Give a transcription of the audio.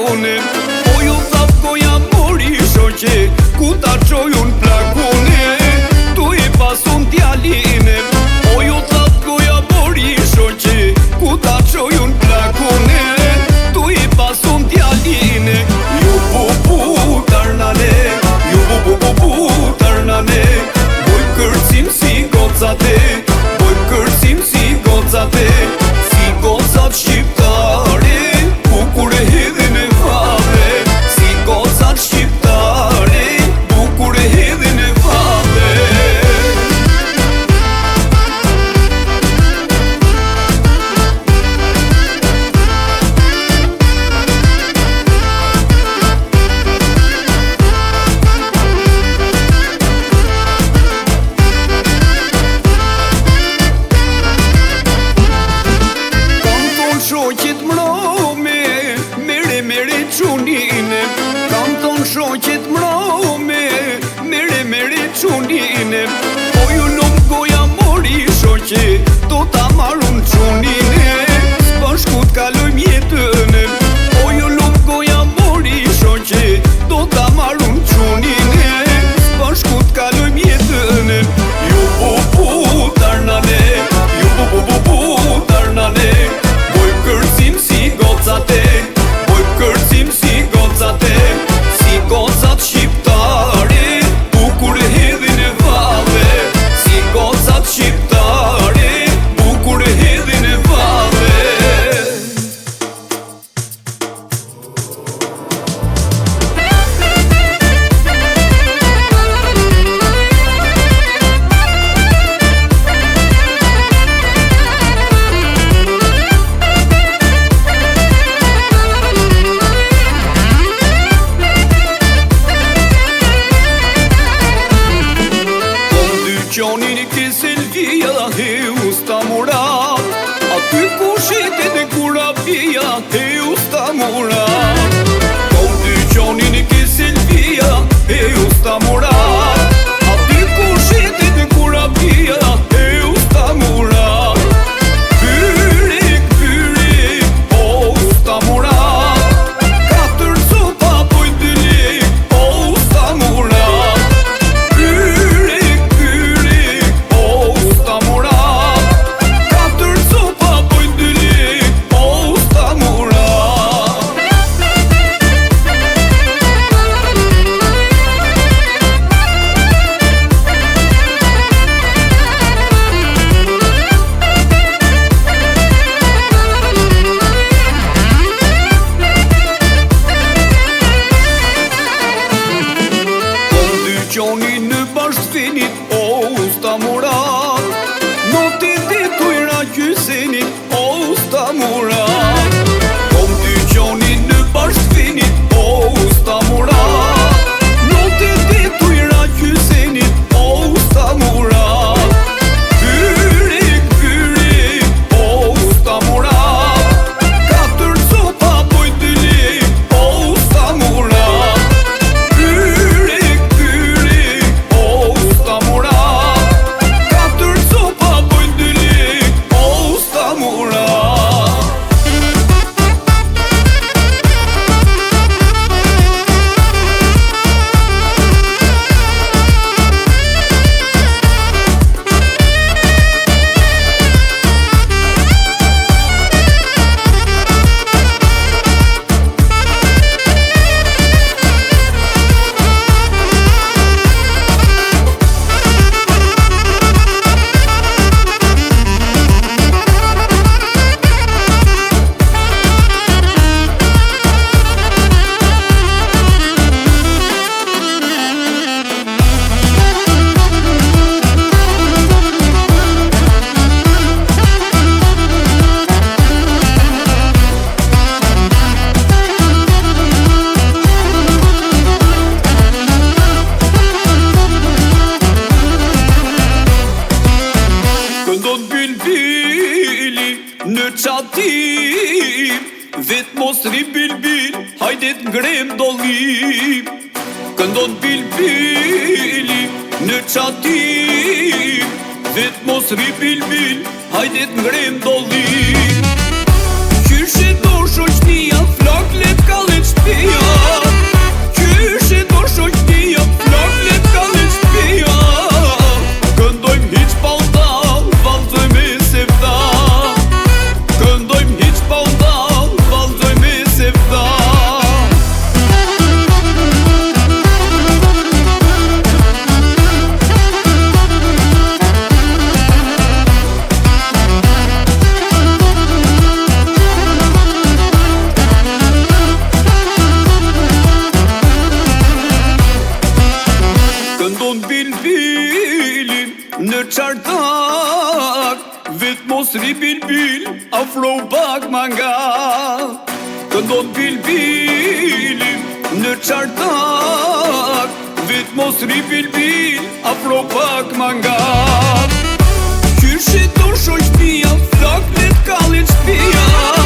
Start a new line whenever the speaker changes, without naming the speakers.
plakone. O ju thap goja mori shoqe, ku ta qoj unë plakone. Tu i pasun djaline. O ju thap goja mori shoqe, ku ta qoj unë plakone. Tu i pasun djaline. Ju bu tarnane, ju bu tarnane. Boj kërcim si gocate, boj kërcim si gocate. Si gocat shqiptare, bukur e hedhin e fave. Si gocat shqiptare, bukur e hedhin e fave. Shoqet mrome, mere mere qunine. Kam ton shoqet mrome, mere mere qunine. Po ju nuk goja mori shoqe, do ta marrun qunine. S'bashku t'kalojm jetën. Po ju nuk goja mori shoqe, do ta marrun qunine. S'bashku t'kalojm jetën. Ju bu tarnane, ju bu tarnane. Kërcim si gocate, boj kërcim si gocate. Si gocat shqiptare, bukur e hedhin e vave. Si gocat shqiptare, bukur e hedhin e vave. Gjonin ke Selvia, he usta murat. Aty ku shetet e kurabia, he usta murat. Kom dy gjonin ke Selvia, he usta murat. Aty ku shetet e kurabia, he usta murat. Pyrik, pyrik, o usta murat. Katër copa poj dy lek, o usta murat. Gjoni në bashkëfinit, o usta murat. Noti ditu i ra gjysenit, o usta murat. Kom dy gjoni në bashkëfinit, o usta murat. Noti ditu i ra gjysenit, o usta murat. Pyrik, pyrik, o usta murat. Katër copa poj dy lek, o usta murat. Në qatim, vet mos ri bilbil, hajdet ngrem dollim. Këndon bilbili në qatim, vet mos ri bilbil, hajdet ngrem dollim. Qyshe do shoqnia, flak let kallet qartak, vet mos ri bilbil, afro pak ma nga. Këndon bilbilin në qartak, vet mos ri bilbil, afro pak ma nga. Qyshi do shoq pia, flak let kallit shpia.